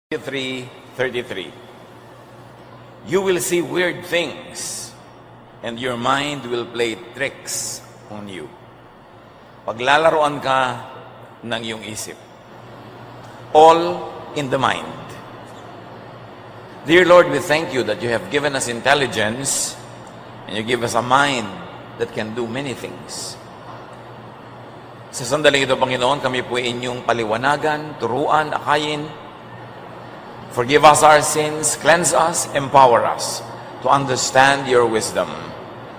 3:33. You will see weird things, and your mind will play tricks on you. Paglalaroan ka ng iyong isip. All in the mind. Dear Lord, we thank you that you have given us intelligence, and you give us a mind that can do many things. Sa sandaling ito, Panginoon, kami po inyong paliwanagan, turuan, akayin. Forgive us our sins, cleanse us, empower us to understand your wisdom.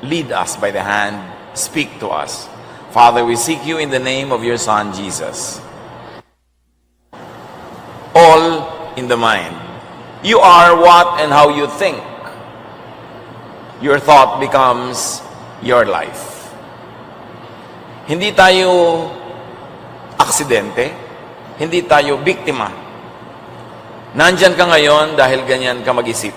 Lead us by the hand, speak to us. Father, we seek you in the name of your Son, Jesus. All in the mind. You are what and how you think. Your thought becomes your life. Hindi tayo aksidente, hindi tayo biktima. Nandyan ka ngayon dahil ganyan ka mag-isip.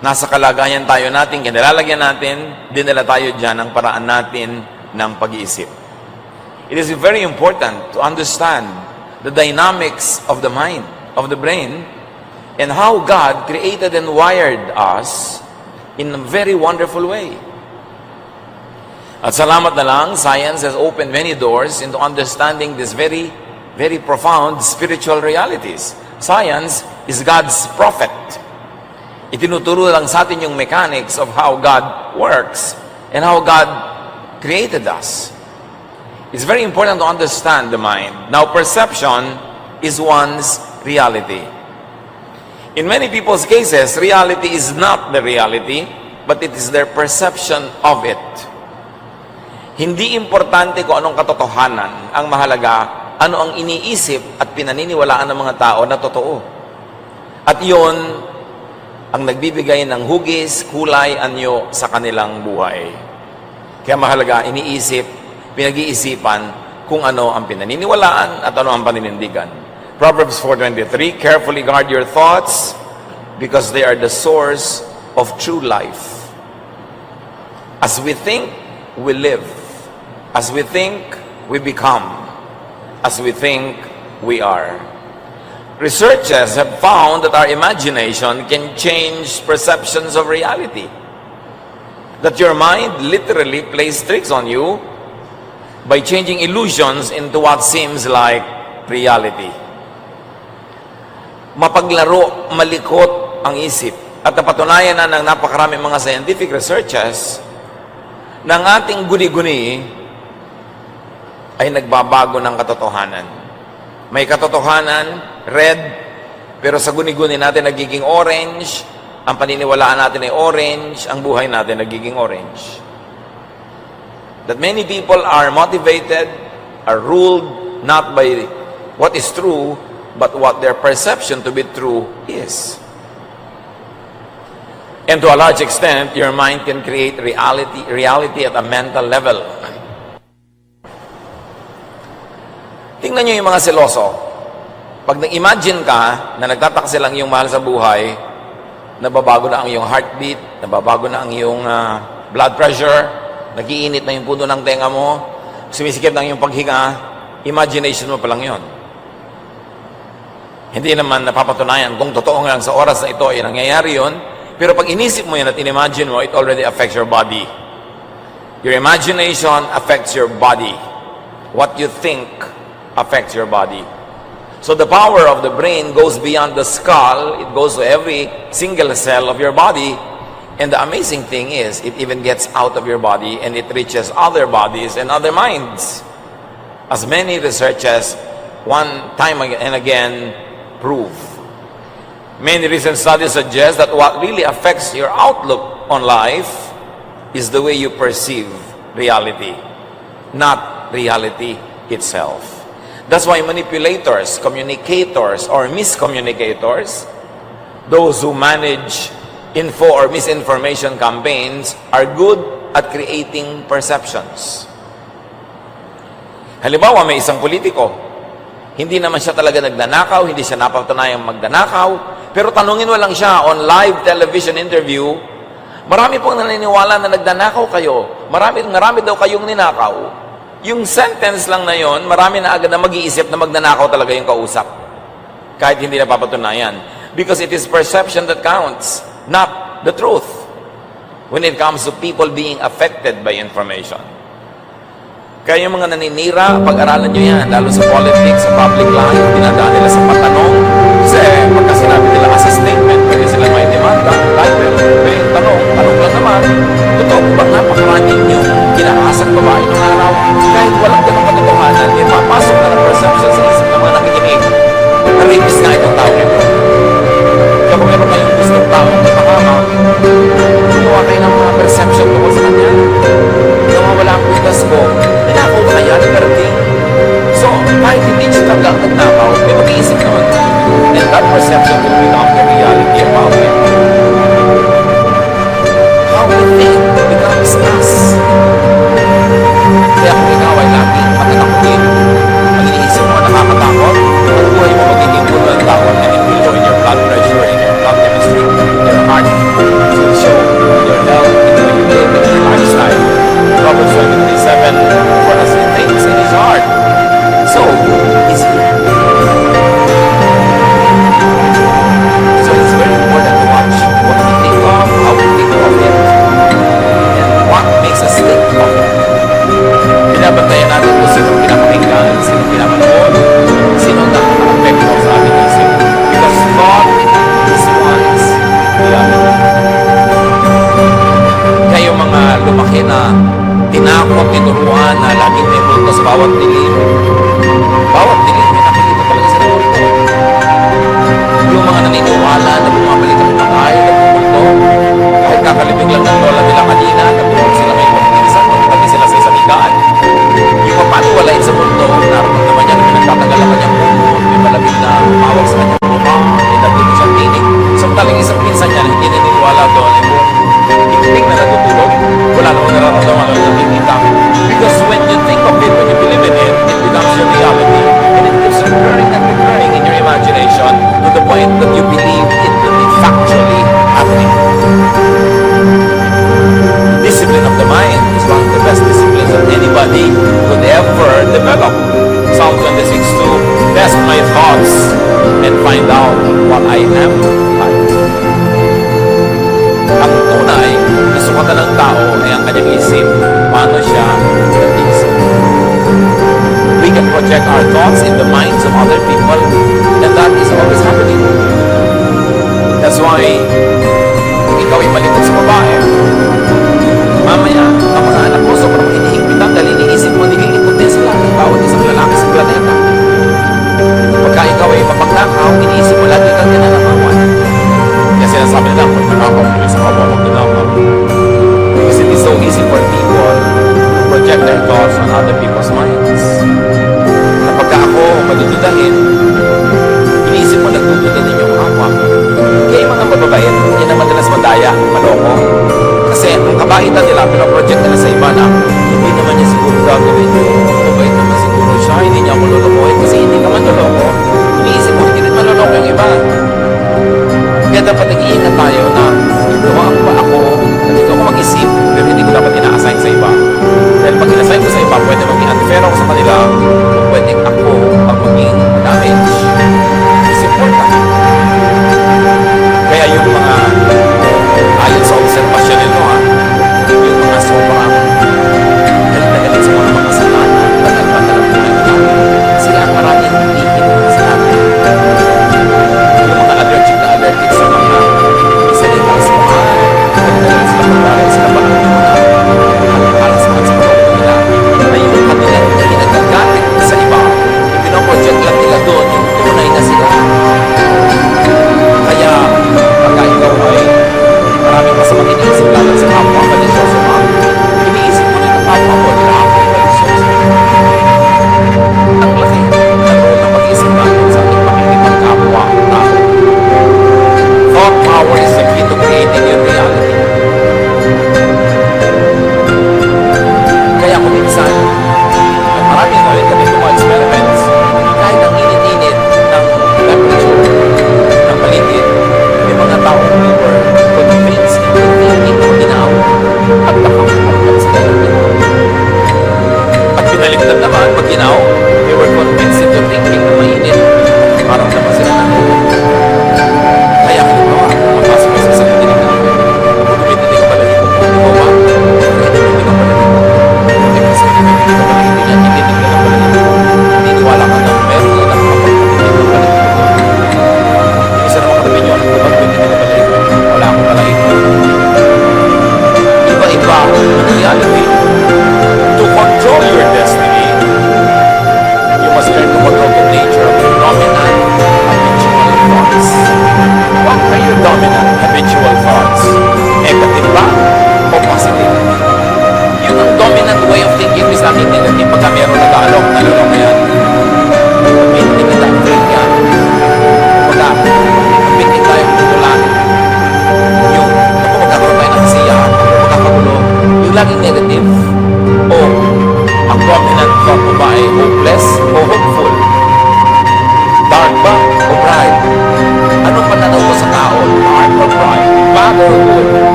Nasa kalagayan tayo natin, kinalalagyan natin, dinala tayo dyan ang paraan natin ng pag-iisip. It is very important to understand the dynamics of the mind, of the brain, and how God created and wired us in a very wonderful way. At salamat na lang, science has opened many doors into understanding this very profound spiritual realities. Science is God's prophet. Itinuturo lang sa atin yung mechanics of how God works and how God created us. It's very important to understand the mind. Now, perception is one's reality. In many people's cases, reality is not the reality, but it is their perception of it. Hindi importante kung anong katotohanan. Ang mahalaga, ano ang iniisip at pinaniniwalaan ng mga tao na totoo. At yun ang nagbibigay ng hugis, kulay, anyo sa kanilang buhay. Kaya mahalaga, iniisip, pinag-iisipan kung ano ang pinaniniwalaan at ano ang paninindigan. Proverbs 4:23, carefully guard your thoughts because they are the source of true life. As we think, we live. As we think, we become. As we think, we are. Researchers have found that our imagination can change perceptions of reality. That your mind literally plays tricks on you by changing illusions into what seems like reality. Mapaglaro, malikot ang isip. At napatunayan na ng napakaraming mga scientific researchers ng ating guni-guni ay nagbabago ng katotohanan. May katotohanan, red, pero sa guni-guni natin nagiging orange, ang paniniwalaan natin ay orange, ang buhay natin nagiging orange. That many people are motivated, are ruled not by what is true, but what their perception to be true is. And to a large extent, your mind can create reality at a mental level. Tingnan nyo yung mga seloso. Pag nag-imagine ka na nagtataksil lang yung mahal sa buhay, nababago na ang iyong heartbeat, nababago na ang iyong blood pressure, nagiinit na yung puno ng tenga mo, sumisikip na yung paghinga, imagination mo pa lang yun. Hindi naman napapatunayan kung totoo nga lang sa oras na ito ay nangyayari yun, pero pag inisip mo yan at inimagine mo, it already affects your body. Your imagination affects your body. What you think affects your body. So the power of the brain goes beyond the skull. It goes to every single cell of your body. And the amazing thing is, it even gets out of your body and it reaches other bodies and other minds. As many researchers, one time and again, prove. Many recent studies suggest that what really affects your outlook on life is the way you perceive reality, not reality itself. That's why manipulators, communicators, or miscommunicators, those who manage info or misinformation campaigns, are good at creating perceptions. Halimbawa, may isang politiko, hindi naman siya talaga nagnanakaw, hindi siya napatunayang magnanakaw, pero tanungin mo lang siya on live television interview, marami pong naniniwala na nagnanakaw kayo, marami daw kayong ninakaw. Yung sentence lang na yon, marami na agad na mag-iisip na magnanakaw talaga yung kausap. kahit hindi napapatunayan. Because it is perception that counts, not the truth. When it comes to people being affected by information. Kaya yung mga naninira, pag-aralan nyo yan, lalo sa politics, sa public life, dinadaan nila sa patanong. Kasi pagka sinabi nila as a statement, pwede sila may demanda, title, may tanong lang naman, totoo ko bang napakaraming yung kinaasang babae ng araw, kahit walang ganong katotohanan, yung papasok na ng perception sa isip ng mga nakikinig. Na-rapist nga itong tao nito. Kaya kung meron kayong gustong taong ipakamang, gumawa kayo ng mga perception tungkol sa kanya. Nawawala ang butas ko, ninakaw ba kaya ni Bertie? So, kahit hindi siya talagang nagnakaw, may mag-iisip naman. And that perception will become the reality about it. How we think becomes us. Kaya kung ikaw ay laging matatakutin, ang iniisip mo nakakatakot, ang buhay mo magiging gulo ang takot and it will show in your blood pressure, in your blood chemistry, in your heart. It will show in your health, it will live in your lifestyle. Proverbs 23:7, for as he thinks in his heart, so is he. So it's very important to watch what we think of, how we think of it, and what makes us think of it. Binabantayan natin kung sino pinapakinggan, sino pinapanood, sino nakaka-apekto sa ating isip. Because thought is one's reality. Kayo mga lumaki na tinakot, tinuruan na laging may multo sa bawat dilim. Bawat dilim, may nakikita talaga sa multo. Yung mga naniniwala na bumabalik ang patay na multo, kahit kakalibig lang ng lola nila kanina, natulog sila ngayon magpinsan, magtabi sila sa isang higaan. Yung mapaniwalain sa multo, naramdaman niya na pinagtatagal ang kanyang mundo, may malabig na umawag sa kanyang mukha, may nagdito siyang tinig. Samantalang isang pinsan niya na hindi naniniwala doon, yung tinig na natutulog, wala namang nararamdaman na nakikita. Because when you think of it, when you believe in it, it becomes your reality. And it keeps recurring and recurring in your imagination to the point that you believe it to be factually happening. Discipline of the mind is one of the best disciplines that anybody could ever develop. Psalm 26:2, test my thoughts and find out what I am like. Ang tunay, sukatan ng tao ay ang kanyang isip, paano siya nag-isip. We can project our thoughts in the minds of other people, and that is always happening. That's why, kung ikaw ay malikot sa babae, mamaya, ang mga anak mo sobrang hinihigpitan dahil iniisip mo, nililikot din sila ng bawat isang lalaki sa planeta. Pagka ikaw ay mapagnakaw, iniisip mo lagi kang ginanakawan. Kaya sinasabi nila, pag nanakaw mo sa kawa, wag nanakaw. Because it is so easy for people to project their thoughts on other people's minds. Na pagka ako madududahin,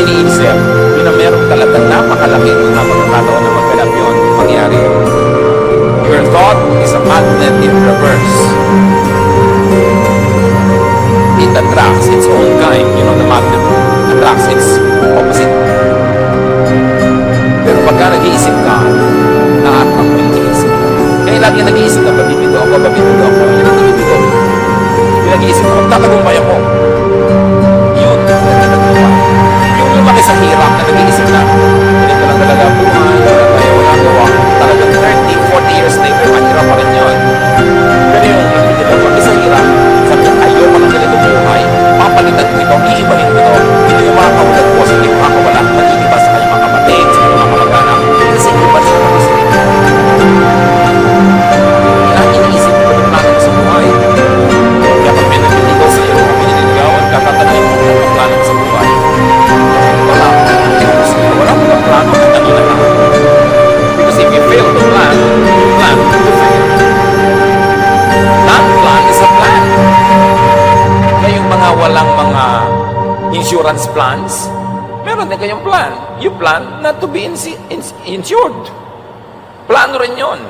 iniisip, yun na meron talagang napakalaking mga pagkakataon na magganap yun, mangyari. Your thought is a magnet in reverse. It attracts its own kind. You know, the magnet attracts its opposite. Pero pagka nag-iisip ka, na-attract mo yung iniisip ka. Kaya lagi nag-iisip ka, babibito ako, babibito ako. Yun ang nabibito. Yung nag-iisip ka, magtatagumpay ako. Yun, nagtatagumpay. Yung lumaki sa hirap na nag-iisip na, ganito lang talaga buhay, wala tayo, wala gawa. Talagang 30, 40 years later, mahirap pa rin yun. Pero yung lumaki sa hirap, sabi niya, ayoko ng ganito buhay, papalitan ko ito, iibahin ko ito. Ito yung mga kaulad ko, sa hindi makakawala, mag-iiba sa kanyang mga kapatid, sa kanyang mga kamag-anak, kasi iba siya ng kasi. Kaya iniisip ko yung plano ko sa buhay. Kaya pag may naliligaw sa iyo, may naliligawan, katatanayin mo ang plano ko sa buhay. Wala mo ng plano at ano na lang. Because if you fail to plan to fail. Non-plan is a plan. Kaya yung mga walang mga insurance plans, meron din kayong plan. You plan not to be insured. Plano rin yun.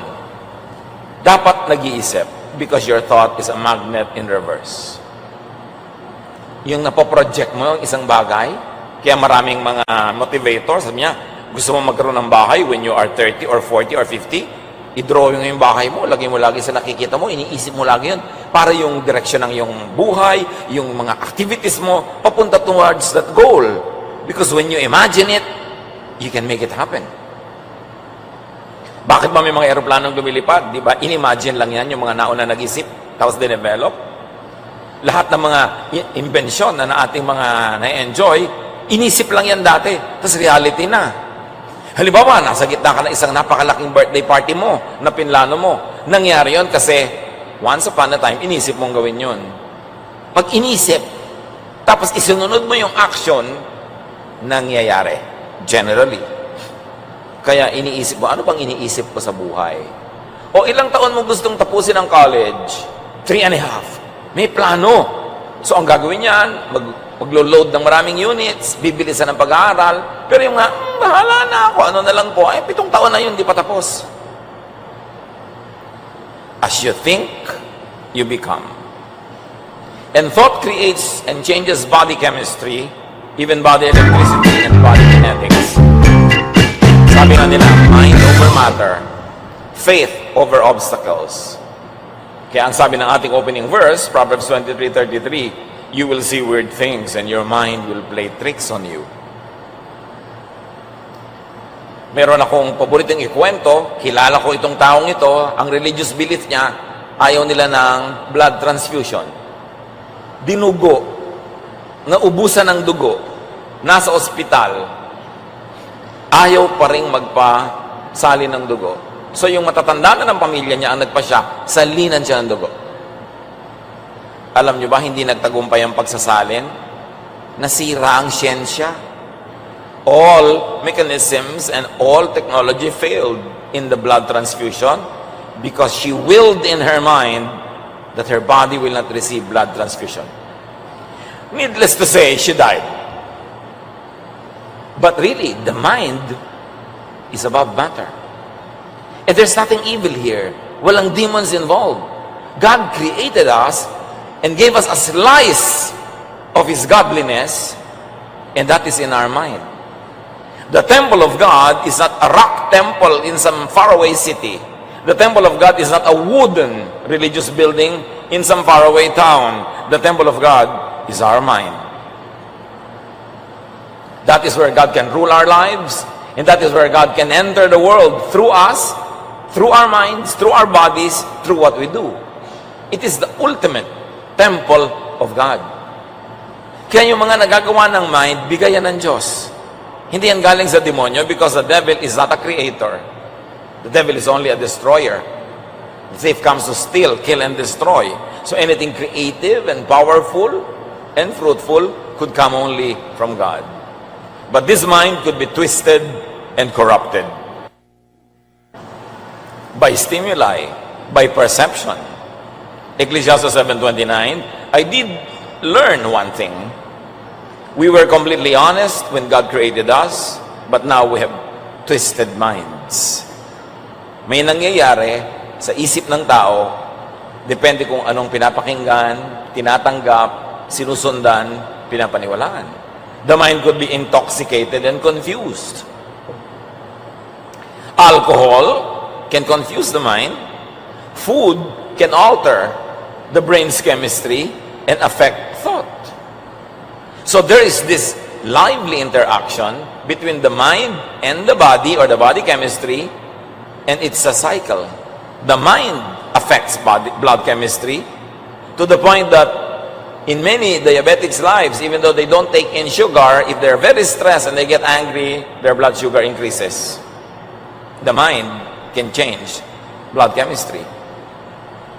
Dapat nag-iisip because your thought is a magnet in reverse. Yung napoproject mo yung isang bagay, kaya maraming mga motivators, sabi niya, gusto mo magkaroon ng bahay when you are 30 or 40 or 50, i-drawing yung bahay mo, lagay mo lagi sa nakikita mo, iniisip mo lagi yun, para yung direction ng yung buhay, yung mga activities mo, papunta towards that goal. Because when you imagine it, you can make it happen. Bakit ba may mga aeroplanong lumilipad? Di ba? In-imagine lang yan, yung mga nauna nag-isip, tapos dinevelop. Lahat ng mga invention na ating mga na-enjoy, inisip lang yan dati, tapos reality na. Halimbawa, nasa gitna ka ng isang napakalaking birthday party mo, na pinlano mo. Nangyari yon kasi, once upon a time, inisip mong gawin yon. Pag inisip, tapos isunod mo yung action, nangyayari. Generally. Kaya iniisip mo, ano bang iniisip ko sa buhay? O ilang taon mo gustong tapusin ang college? 3.5. May plano. So ang gagawin niyan, maglo-load ng maraming units, bibilisan ng pag-aaral, pero yung nga, bahala na ako, ano na lang po, 7 taon na yun, di pa tapos. As you think, you become. And thought creates and changes body chemistry, even body electricity and body kinetics. Sabi nga nila, mind over matter, faith over obstacles. Kaya ang sabi ng ating opening verse, Proverbs 23:33, you will see weird things and your mind will play tricks on you. Meron akong paboritong ikwento, kilala ko itong taong ito, ang religious belief niya, ayaw nila ng blood transfusion. Dinugo, naubusan ng dugo, nasa ospital, ayaw pa rin magpasali ng dugo. So yung matatanda na ng pamilya niya ang nagpasya, salinan siya ng dugo. Alam niyo ba, hindi nagtagumpay ang pagsasalin? Nasira ang siyensya. All mechanisms and all technology failed in the blood transfusion because she willed in her mind that her body will not receive blood transfusion. Needless to say, she died. But really, the mind is above matter. And there's nothing evil here. Walang demons involved. God created us and gave us a slice of His godliness, and that is in our mind. The temple of God is not a rock temple in some faraway city. The temple of God is not a wooden religious building in some faraway town. The temple of God is our mind. That is where God can rule our lives, and that is where God can enter the world through us, through our minds, through our bodies, through what we do. It is the ultimate temple of God. Kaya yung mga nagagawa ng mind, bigayan ng Diyos. Hindi yan galing sa demonyo because the devil is not a creator. The devil is only a destroyer. The thief comes to steal, kill, and destroy. So anything creative and powerful and fruitful could come only from God. But this mind could be twisted and corrupted by stimuli, by perception. Ecclesiastes 7:29, I did learn one thing. We were completely honest when God created us, but now we have twisted minds. May nangyayari sa isip ng tao, depende kung anong pinapakinggan, tinatanggap, sinusundan, pinapaniwalaan. The mind could be intoxicated and confused. Alcohol can confuse the mind. Food can alter the brain's chemistry and affect thought. So there is this lively interaction between the mind and the body, or the body chemistry, and it's a cycle. The mind affects blood chemistry to the point that in many diabetics' lives, even though they don't take in sugar, if they're very stressed and they get angry, their blood sugar increases. The mind can change blood chemistry.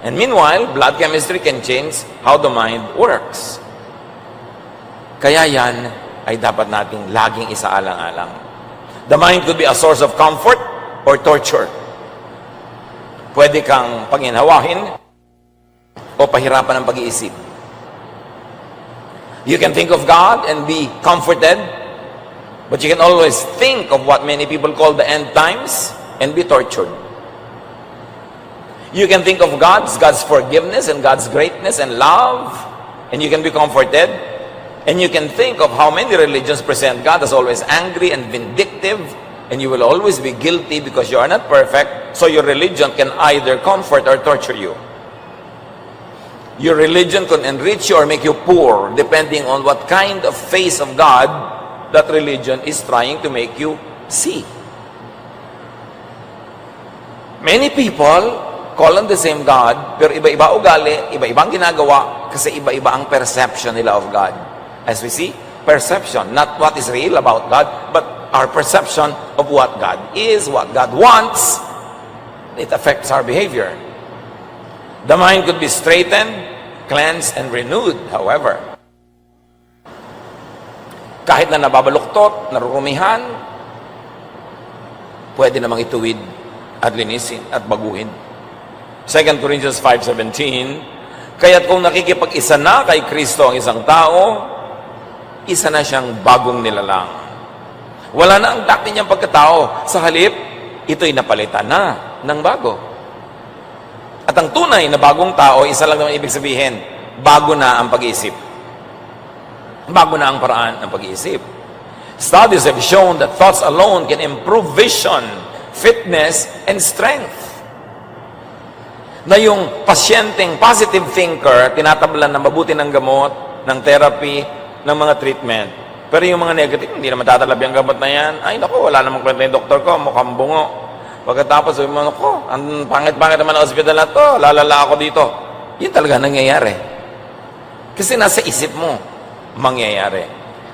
And meanwhile, blood chemistry can change how the mind works. Kaya yan ay dapat nating laging isaalang-alang. The mind could be a source of comfort or torture. Pwede kang panginhawahin o pahirapan ng pag-iisip. You can think of God and be comforted, but you can always think of what many people call the end times and be tortured. You can think of God's forgiveness and God's greatness and love, and you can be comforted. And you can think of how many religions present God as always angry and vindictive, and you will always be guilty because you are not perfect, so your religion can either comfort or torture you. Your religion can enrich you or make you poor, depending on what kind of face of God that religion is trying to make you see. Many people call on the same God, pero iba-iba ugali, iba-ibang ginagawa, kasi iba-iba ang perception nila of God. As we see, perception, not what is real about God, but our perception of what God is, what God wants, it affects our behavior. The mind could be straightened, cleansed, and renewed, however. Kahit na nababaluktot, narurumihan, pwede namang ituwid at linisin at baguhin. 2 Corinthians 5:17, kaya't kung nakikipag-isa na kay Kristo ang isang tao, isa na siyang bagong nilalang. Wala na ang dati niyang pagkatao. Sa halip, ito'y napalitan na ng bago. At ang tunay na bagong tao, isa lang naman ibig sabihin, bago na ang pag-iisip. Bago na ang paraan ng pag-iisip. Studies have shown that thoughts alone can improve vision, fitness, and strength. Na yung pasyenteng positive thinker, tinatablan ng mabuti ng gamot, ng therapy, ng mga treatment. Pero yung mga negative, hindi naman tatalabi ang gamot na yan. Ay, naku, wala namang kwenta yung doktor ko, mukhang bungo. Pagkatapos, sabi mo, naku, ang pangit-pangit naman ang hospital na to, lalala ako dito. Yun talaga nangyayari. Kasi nasa isip mo, mangyayari.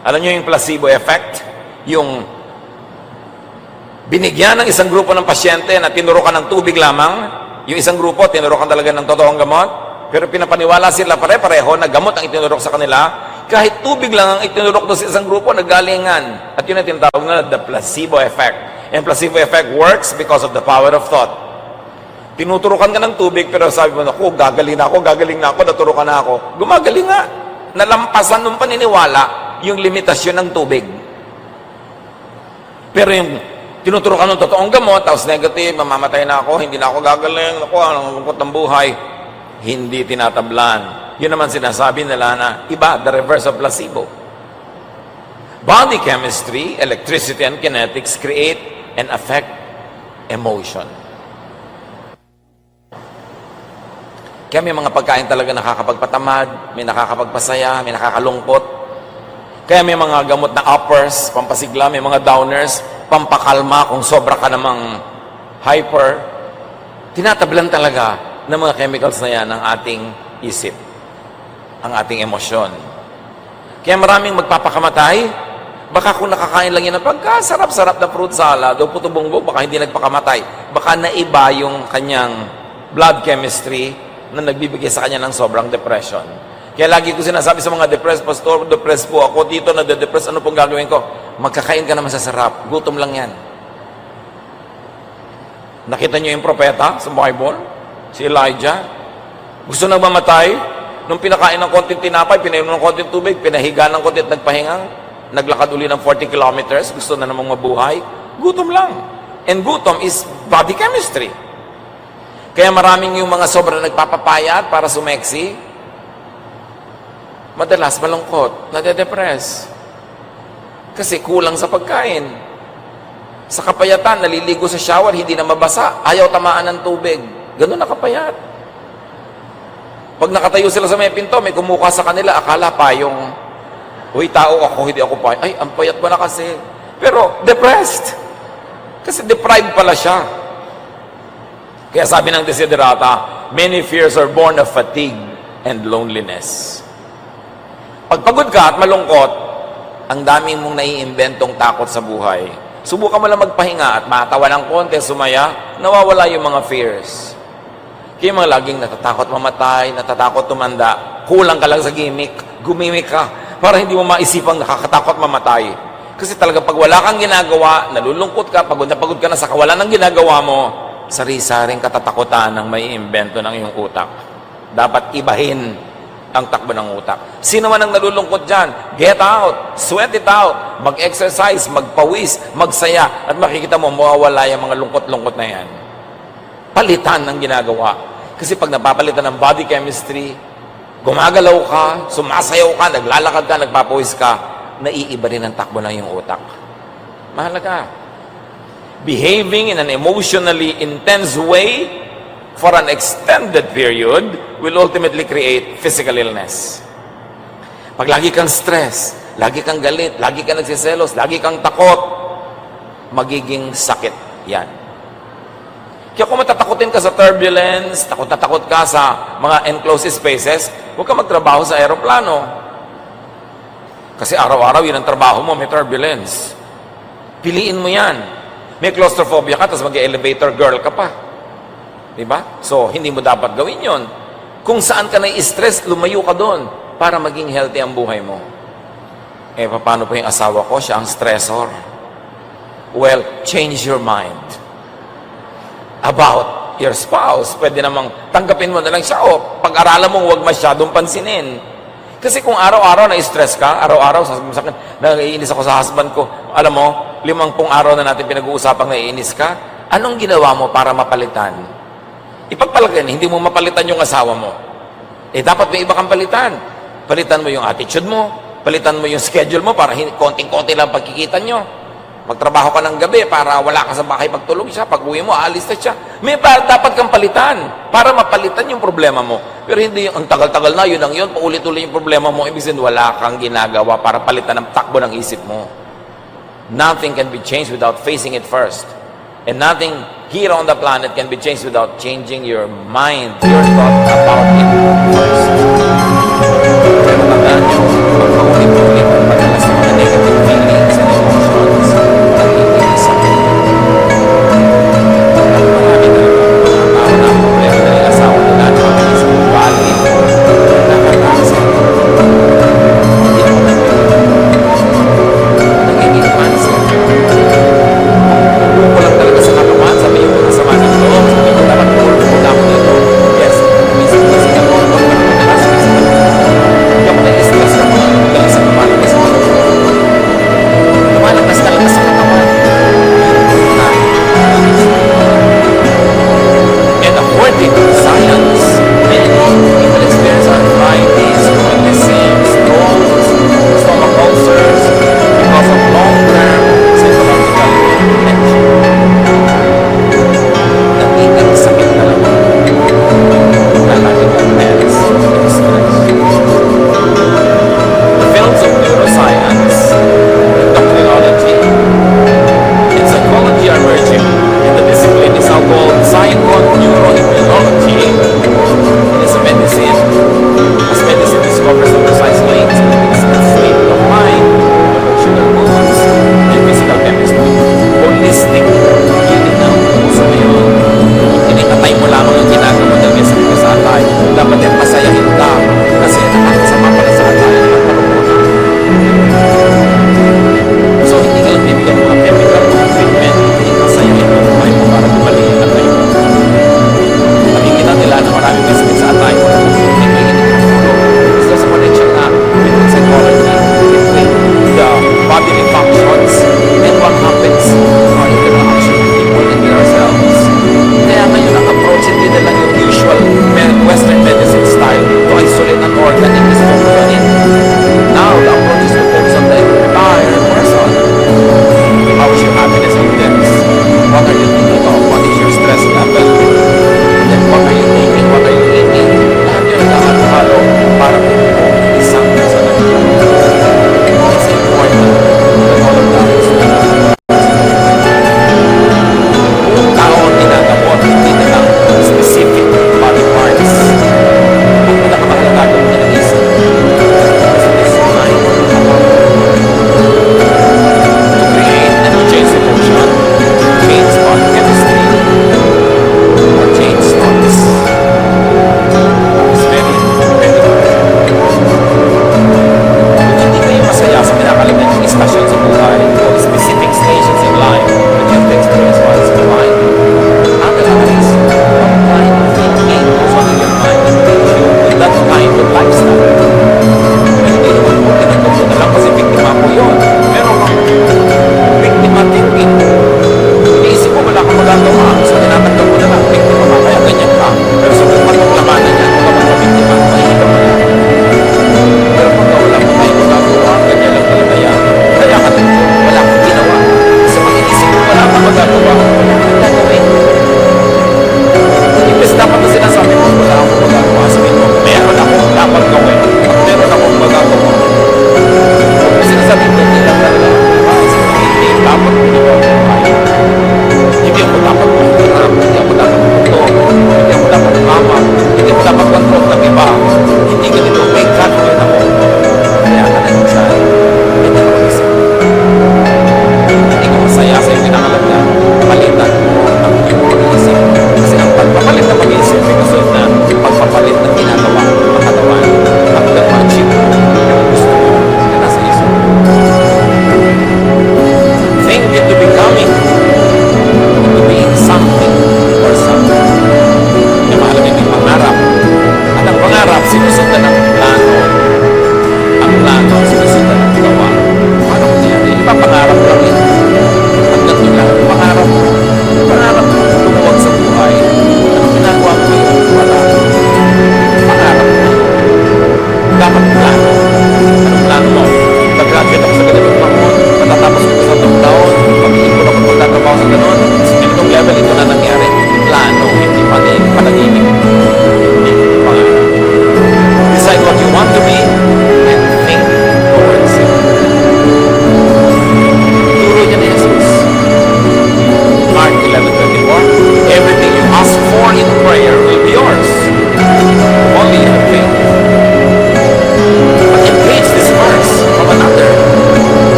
Alam nyo yung placebo effect? Yung binigyan ng isang grupo ng pasyente na tinurukan ng tubig lamang, yung isang grupo, tinurukan talaga ng totoong gamot, pero pinapaniwala sila pare-pareho na gamot ang itinurok sa kanila, kahit tubig lang ang itinurok doon sa isang grupo, naggalingan. At yun ang tinatawag na the placebo effect. And placebo effect works because of the power of thought. Tinuturukan ka ng tubig, pero sabi mo, naku, gagaling na ako, naturukan na ako. Gumagaling nga. Nalampasan ng paniniwala yung limitasyon ng tubig. Pero yung tinuturukan ng totoong gamot, tapos negative, mamamatay na ako, hindi na ako gagaling, naku, anong lungkot ng buhay. Hindi tinatablan. Yun naman sinasabi nila na iba, the reverse of placebo. Body chemistry, electricity, and kinetics create and affect emotion. Kaya may mga pagkain talaga nakakapagpatamad, may nakakapagpasaya, may nakakalungkot. Kaya may mga gamot na uppers, pampasigla, may mga downers, pampakalma kung sobra ka namang hyper. Tinatablan talaga ng mga chemicals na yan ang ating isip, ang ating emosyon. Kaya maraming magpapakamatay. Baka kung nakakain lang yan ng pagkasarap-sarap na fruit salad o puto bongbong, baka hindi nagpakamatay. Baka naiba yung kanyang blood chemistry na nagbibigay sa kanya ng sobrang depression. Kaya lagi ko sinasabi sa mga depressed, Pastor, depressed po ako dito, nade-depress, ano pong gagawin ko? Magkakain ka naman sa sarap. Gutom lang yan. Nakita niyo yung propeta sa Bible? Si Elijah? Gusto nang mamatay? Nung pinakain ng konting tinapay, pinainom ng konting tubig, pinahiga ng konting at nagpahingang, naglakad uli ng 40 kilometers, gusto na namang mabuhay, gutom lang. And gutom is body chemistry. Kaya maraming yung mga sobrang nagpapapayat para sumeksi, madalas malungkot, nade-depress. Kasi kulang sa pagkain. Sa kapayatan, naliligo sa shower, hindi na mabasa, ayaw tamaan ng tubig. Ganun nakapayat. Pag nakatayo sila sa may pinto, may kumuha sa kanila, akala payong, uy, tao ako, hindi ako payong. Ay, ang payat ba na kasi? Pero, depressed. Kasi deprived pala siya. Kaya sabi ng Desiderata, many fears are born of fatigue and loneliness. Pag pagod ka at malungkot, ang dami mong naiimbentong takot sa buhay. Subukan mo lang magpahinga at matawa ng konti, sumaya, nawawala yung mga fears. Kaya mga laging natatakot mamatay, natatakot tumanda, kulang ka lang sa gimmick, gumimik ka, para hindi mo maisipang nakakatakot mamatay. Kasi talaga pag wala kang ginagawa, nalulungkot ka, pagod ka na sa kawalan ng ginagawa mo, sari-saring katatakutan ng may imbento ng iyong utak. Dapat ibahin ang takbo ng utak. Sino man ang nalulungkot dyan, get out, sweat it out, mag-exercise, magpawis, magsaya, at makikita mo, mawawala yung mga lungkot-lungkot na yan. Palitan ng ginagawa. Kasi pag napapalitan ng body chemistry, gumagalaw ka, sumasayaw ka, naglalakad ka, nagpapawis ka, naiiba rin ang takbo ng iyong utak. Mahalaga. Behaving in an emotionally intense way for an extended period will ultimately create physical illness. Pag lagi kang stress, lagi kang galit, lagi kang nagsiselos, lagi kang takot, magiging sakit yan. Kaya kung matatakotin ka sa turbulence, takot na takot ka sa mga enclosed spaces, huwag ka magtrabaho sa aeroplano. Kasi araw-araw yun ang trabaho mo, may turbulence. Piliin mo yan. May claustrophobia ka, tapos mag-elevator girl ka pa. Diba? So, hindi mo dapat gawin yon. Kung saan ka na-stress, lumayo ka doon para maging healthy ang buhay mo. Eh, paano pa yung asawa ko? Siya ang stressor. Well, change your mind about your spouse. Pwede namang tanggapin mo na lang siya o pag-aralan mong huwag masyadong pansinin. Kasi kung araw-araw na-stress ka, araw-araw, sasabihin mo sa akin, naiinis ako sa husband ko. Alam mo, 50 araw na natin pinag-uusapang naiinis ka, anong ginawa mo para mapalitan? Ipagpalagay, hindi mo mapalitan yung asawa mo. Eh, dapat may iba kang palitan. Palitan mo yung attitude mo, palitan mo yung schedule mo para konting-konti lang pagkikita nyo. Magtrabaho ka ng gabi para wala ka sa bahay pagtulog siya. Pag uwi mo, aalis na siya. May dapat kang palitan para mapalitan yung problema mo. Pero hindi yung ang tagal-tagal na, yun ang yun, paulit-ulit yung problema mo. Ibig sabihin, wala kang ginagawa para palitan ang takbo ng isip mo. Nothing can be changed without facing it first. And nothing here on the planet can be changed without changing your mind, your thought about it first. Pero tandaan nyo, pag paulit-ulit, madalas ng mga negative feelings and emotions, nagiging sakit. At marami na mga tao na problema na yung asawa nila at mga isang ugali, nakakasa. Hindi naman nagiging mindset. Ko lang talaga sa katawan, sabi yung mga sama ng loob, sabi yung dapat tulog mo lang dito. Yes, minsan kasi ako, pero madalas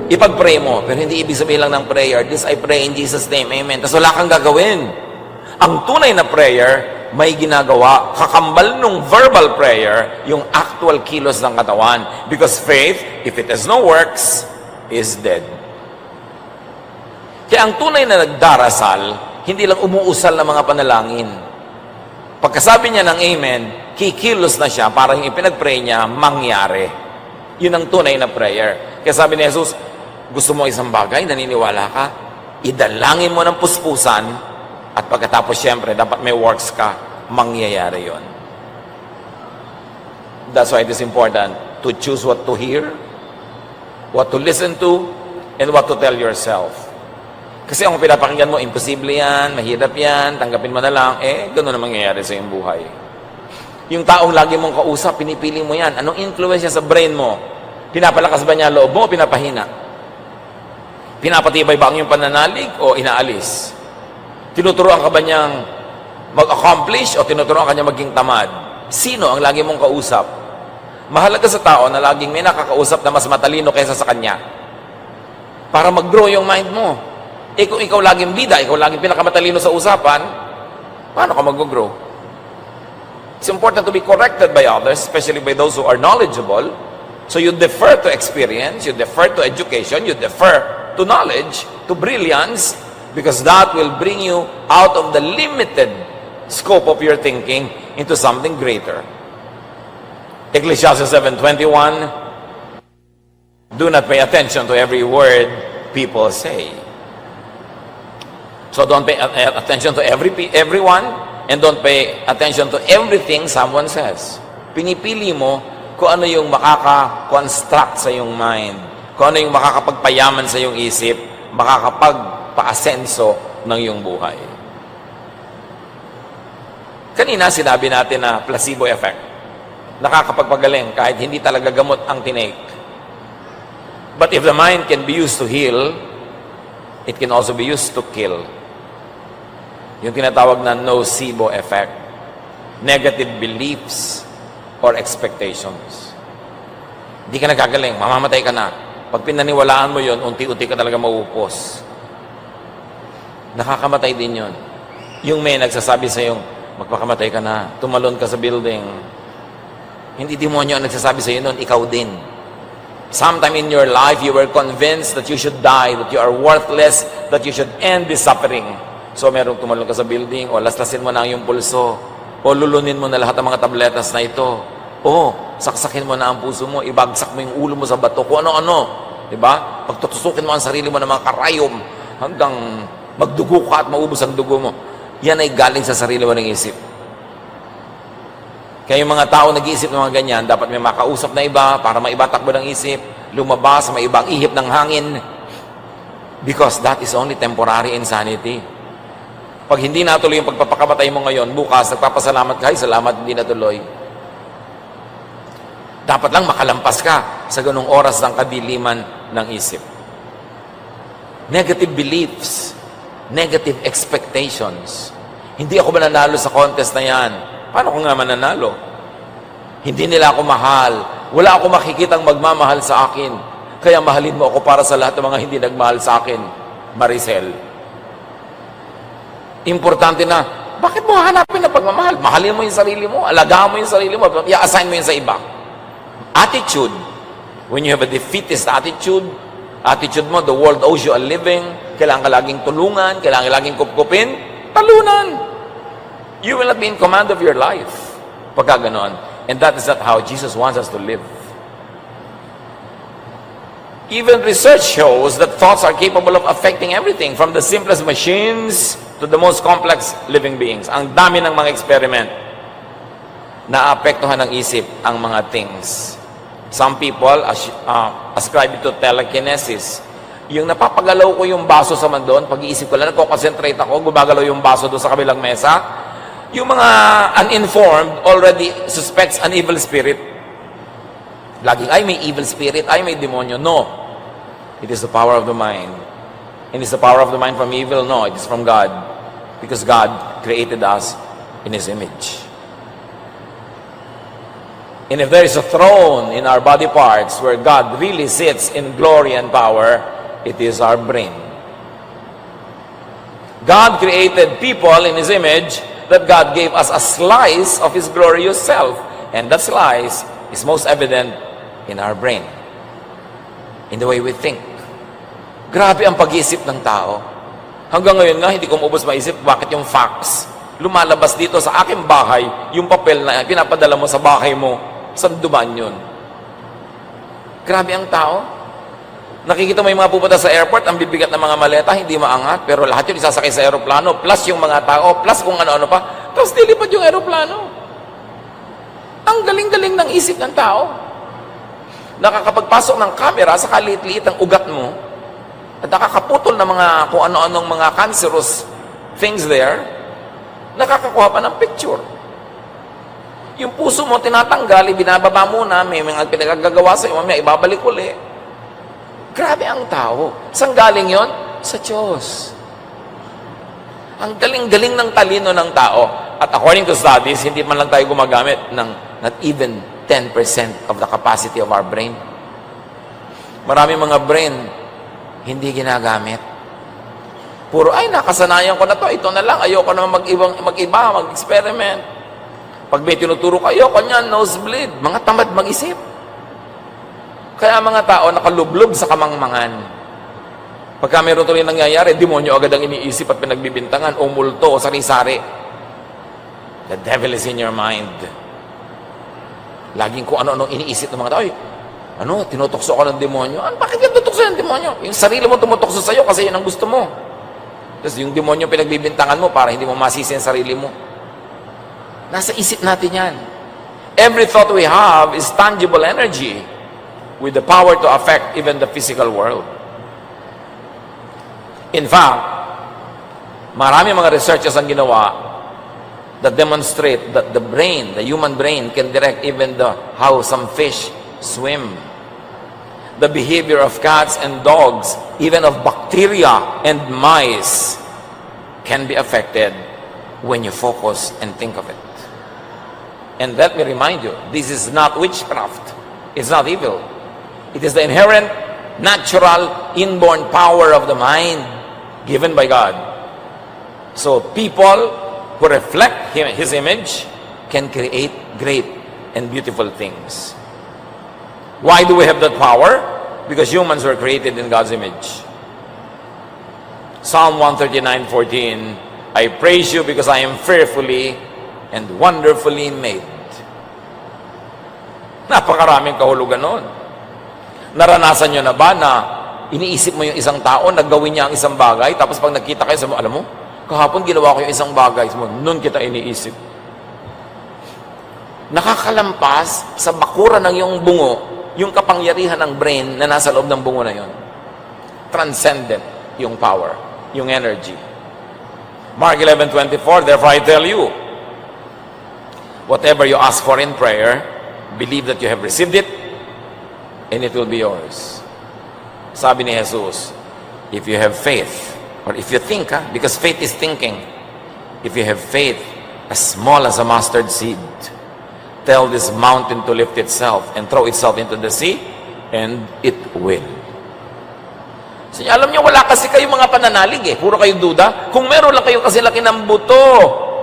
ipag-pray mo. Pero hindi ibig sabihin lang ng prayer, this I pray in Jesus' name, amen. Tapos wala kang gagawin. Ang tunay na prayer, may ginagawa. Kakambal nung verbal prayer, yung actual kilos ng katawan. Because faith, if it has no works, is dead. Kaya ang tunay na nagdarasal, hindi lang umuusal ng mga panalangin. Pagkasabi niya ng amen, kikilos na siya para yung ipinag-pray niya mangyari. Yun ang tunay na prayer. Kaya sabi ni Jesus, gusto mo isang bagay, naniniwala ka, idalangin mo ng puspusan, at pagkatapos siyempre, dapat may works ka, mangyayari yon. That's why it is important to choose what to hear, what to listen to, and what to tell yourself. Kasi kung pinapakinggan mo, imposible yan, mahirap yan, tanggapin mo na lang, gano'n na mangyayari sa iyong buhay. Yung taong lagi mong kausap, pinipili mo yan. Anong influence niya sa brain mo? Pinapalakas ba niya loob mo o pinapahina? Pinapatibay ba ang iyong pananalig o inaalis? Tinuturoan ka ba niyang mag-accomplish o tinuturoan ka niya maging tamad? Sino ang lagi mong kausap? Mahalaga sa tao na laging may nakakausap na mas matalino kaysa sa kanya. Para mag-grow yung mind mo. Kung ikaw laging bida, ikaw laging pinakamatalino sa usapan, paano ka mag-grow? It's important to be corrected by others, especially by those who are knowledgeable. So you defer to experience, you defer to education, you defer to knowledge, to brilliance, because that will bring you out of the limited scope of your thinking into something greater. Ecclesiastes 7:21, do not pay attention to every word people say. So don't pay attention to everyone, and don't pay attention to everything someone says. Pinipili mo kung ano yung makaka-construct sa iyong mind, kung ano yung makakapagpayaman sa iyong isip, makakapagpa-asenso ng iyong buhay. Kanina sinabi natin na placebo effect. Nakakapagpagaling kahit hindi talaga gamot ang tinake. But if the mind can be used to heal, it can also be used to kill. Yung tinatawag na nocebo effect. Negative beliefs or expectations. Hindi ka nagagaling, mamamatay ka na. Pag pinaniwalaan mo yon, unti-unti ka talaga maupos. Nakakamatay din yon. Yung may nagsasabi sa yung, magpakamatay ka na, tumalon ka sa building. Hindi demonyo ang nagsasabi sa iyo noon, ikaw din. Sometime in your life, you were convinced that you should die, that you are worthless, that you should end this suffering. So merong tumalon ka sa building, o laslasin mo na ang iyong pulso, o lulunin mo na lahat ng mga tabletas na ito, o saksakin mo na ang puso mo, ibagsak mo yung ulo mo sa bato, kung ano-ano. Diba? Pagtutusukin mo ang sarili mo ng mga karayom, hanggang magdugo ka at maubos ang dugo mo. Yan ay galing sa sarili mo ng isip. Kaya yung mga tao nag-iisip ng mga ganyan, dapat may makausap na iba para maibatakbo ng isip, lumabas, may ibang ihip ng hangin. Because that is only temporary insanity. Pag hindi natuloy yung pagpapakamatay mo ngayon, bukas, nagpapasalamat ka, salamat, hindi natuloy. Dapat lang makalampas ka sa ganung oras ng kadiliman ng isip. Negative beliefs, negative expectations. Hindi ako mananalo sa contest na yan. Paano ko nga mananalo? Hindi nila ako mahal. Wala ako makikitang magmamahal sa akin. Kaya mahalin mo ako para sa lahat ng mga hindi nagmahal sa akin. Maricel. Importante na, bakit mo hahanapin na pagmamahal? Mahalin mo yung sarili mo, alagaan mo yung sarili mo, i-assign mo yun sa iba. Attitude. When you have a defeatist attitude mo, the world owes you a living, kailangan ka laging tulungan, kailangan ka laging kupkupin, talunan. You will not be in command of your life. Pagka ganon. And that is not how Jesus wants us to live. Even research shows that thoughts are capable of affecting everything, from the simplest machines to the most complex living beings. Ang dami ng mga experiment na apektuhan ng isip ang mga things. Some people ascribe it to telekinesis. Yung napapagalaw ko yung baso sa mandon, pag-iisip ko lang, nagko-concentrate ako, gumagalaw yung baso doon sa kabilang mesa. Yung mga uninformed already suspects an evil spirit. Laging, ay may evil spirit, ay may demonyo. No. It is the power of the mind. And is the power of the mind from evil? No, it is from God. Because God created us in His image. And if there is a throne in our body parts where God really sits in glory and power, it is our brain. God created people in His image that God gave us a slice of His glorious self. And that slice is most evident in our brain, in the way we think. Grabe ang pag-iisip ng tao. Hanggang ngayon nga, hindi ko maubos maisip bakit yung fax lumalabas dito sa aking bahay, yung papel na pinapadala mo sa bahay mo, saan dumaan yun? Grabe ang tao. Nakikita mo yung mga pupunta sa airport, ang bibigat ng mga maleta, hindi maangat, pero lahat yun isasakay sa aeroplano, plus yung mga tao, plus kung ano-ano pa, tapos dilipad yung aeroplano. Ang galing-galing ng isip ng tao. Nakakapagpasok ng camera sa kaliit-liit ng ugat mo, at nakakaputol ng mga kung ano-anong mga cancerous things there, nakakakuha pa ng picture. Yung puso mo tinatanggal, ibinababa muna, may mga pinagagagawa sa iyo, may ibabalik uli. Grabe ang tao. Saan galing yon? Sa Diyos. Ang galing-galing ng talino ng tao. At according to studies, hindi man lang tayo gumagamit ng not even 10% of the capacity of our brain. Marami mga brain, hindi ginagamit. Puro, ay, nakasanayan ko na to, ito na lang, ayoko na mag-iba, mag-experiment. Pag may tinuturo ka, ayoko niyan, nosebleed. Mga tamad mag-isip. Kaya mga tao nakalublob sa kamangmangan. Pagka meron tuloy nangyayari, demonyo agad ang iniisip at pinagbibintangan, o multo, o sari-sari. The devil is in your mind. Laging kung ano-ano iniisip ng mga tao. Ay, ano, tinutokso ka ng demonyo? Bakit ka tutokso ng demonyo? Yung sarili mo tumutokso sa'yo kasi yun ang gusto mo. Tapos yung demonyo pinagbibintangan mo para hindi mo masisi ang sarili mo. Nasa isip natin yan. Every thought we have is tangible energy with the power to affect even the physical world. In fact, marami mga researchers ang ginawa that demonstrate that the brain, the human brain, can direct even how some fish swim. The behavior of cats and dogs, even of bacteria and mice, can be affected when you focus and think of it. And let me remind you, this is not witchcraft. It's not evil. It is the inherent, natural, inborn power of the mind given by God. So people who reflect His image can create great and beautiful things. Why do we have that power? Because humans were created in God's image. Psalm 139:14, I praise you because I am fearfully and wonderfully made. Napakaraming kahulugan noon. Naranasan nyo na ba na iniisip mo yung isang tao, naggawin niya ang isang bagay, tapos pag nagkita kayo, sabi mo, alam mo, kahapon ginawa ko yung isang bagay, sabi mo, noon kita iniisip. Nakakalampas sa bakura ng iyong bungo, yung kapangyarihan ng brain na nasa loob ng bungo na yon. Transcendent yung power, yung energy. Mark 11:24, therefore I tell you, whatever you ask for in prayer, believe that you have received it, and it will be yours. Sabi ni Jesus, if you have faith, or if you think, because faith is thinking, if you have faith as small as a mustard seed, tell this mountain to lift itself and throw itself into the sea, and it will. So, alam niyo, wala kasi kayo mga pananalig puro kayo duda. Kung meron lang kayo kasi laki ng buto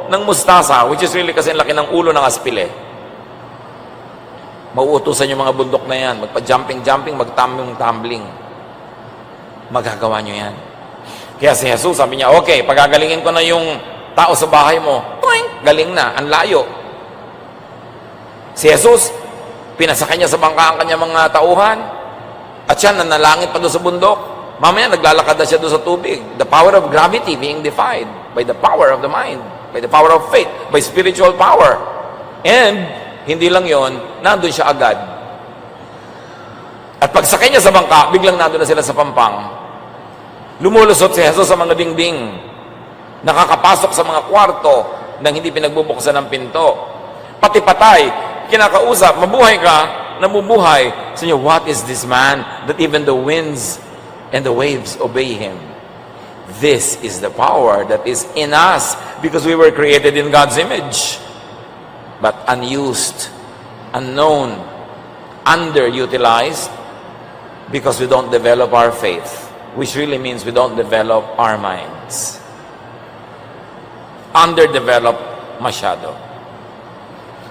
ng mustasa, which is really kasi laki ng ulo ng aspile, mauutusan yung mga bundok na yan, magpa-jumping-jumping, mag-tumbling-tumbling. Magagawa nyo yan. Kaya si Jesus, sabi niya, okay, pagagalingin ko na yung tao sa bahay mo, toing, galing na, ang layo. Si Jesus, pinasakay niya sa bangka ang kanyang mga tauhan, at siya nanalangit pa doon sa bundok. Mamaya, naglalakad na siya doon sa tubig. The power of gravity being defied by the power of the mind, by the power of faith, by spiritual power. And, hindi lang yon, nandun siya agad. At pagsakay niya sa bangka, biglang nandun na sila sa pampang. Lumulusot si Jesus sa mga dingding. Nakakapasok sa mga kwarto nang hindi pinagbubuksan ng pinto. Pati patay, kinakausap, mabuhay ka, namubuhay. So, what is this man that even the winds and the waves obey him? This is the power that is in us because we were created in God's image. But unused unknown, underutilized, because we don't develop our faith, which really means we don't develop our minds. Underdeveloped masyado.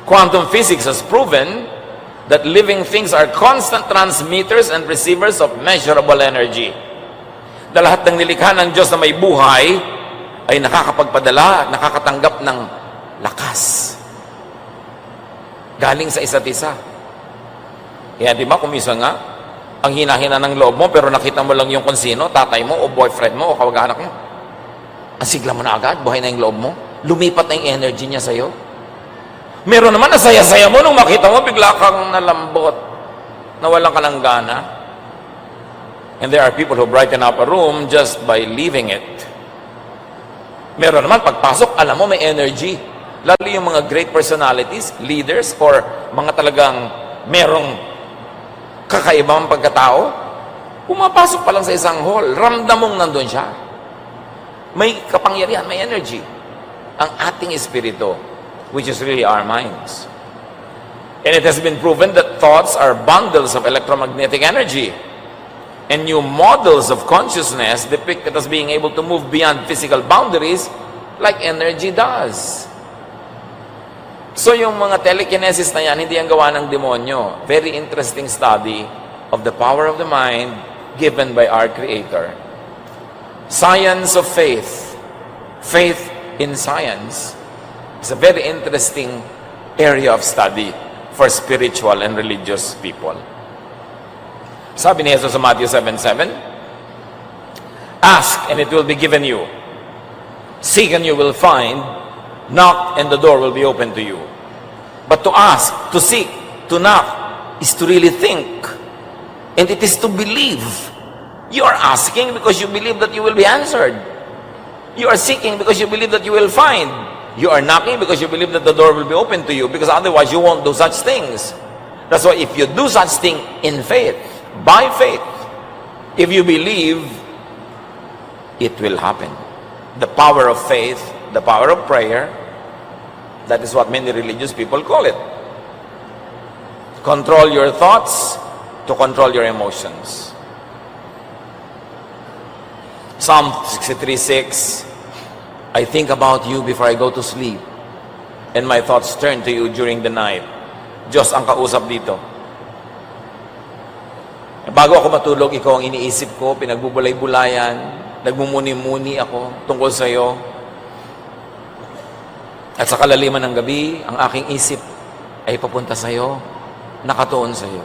Quantum physics has proven that living things are constant transmitters and receivers of measurable energy. Na lahat ng nilikha ng Diyos na may buhay ay nakakapagpadala, nakakatanggap ng lakas. Galing sa isa't isa. Kaya di ba, kumisa nga, ang hina-hina ng loob mo, pero nakita mo lang yung kung sino, tatay mo, o boyfriend mo, o kamag-anak mo. Ang sigla mo na agad, buhay na yung loob mo. Lumipat na yung energy niya sa'yo. Meron naman, nasaya-saya mo, nung makita mo, bigla kang nalambot, nawalan ka ng gana. And there are people who brighten up a room just by leaving it. Meron naman, pagpasok, alam mo, may energy. Lalo yung mga great personalities, leaders, or mga talagang merong kakaibang pagkatao, pumapasok pa lang sa isang hall, ramdam mong nandun siya. May kapangyarihan, may energy. Ang ating espiritu, which is really our minds. And it has been proven that thoughts are bundles of electromagnetic energy. And new models of consciousness depict it as being able to move beyond physical boundaries like energy does. So yung mga telekinesis na yan, hindi ang gawa ng demonyo. Very interesting study of the power of the mind given by our Creator. Science of faith. Faith in science is a very interesting area of study for spiritual and religious people. Sabi ni Jesus sa Matthew 7:7, ask and it will be given you. Seek and you will find. Knock and the door will be open to you. But to ask, to seek, to knock is to really think. And it is to believe. You are asking because you believe that you will be answered. You are seeking because you believe that you will find. You are knocking because you believe that the door will be open to you, because otherwise you won't do such things. That's why if you do such thing in faith, by faith, if you believe, it will happen. The power of faith, the power of prayer, that is what many religious people call it. Control your thoughts to control your emotions. Psalm 63:6, I think about you before I go to sleep, and my thoughts turn to you during the night. Diyos ang kausap dito. Bago ako matulog, ikaw ang iniisip ko, pinagbubulay-bulayan, nagmumuni-muni ako tungkol sa iyo. At sa kalaliman ng gabi, ang aking isip ay papunta sa iyo, nakatuon sa iyo.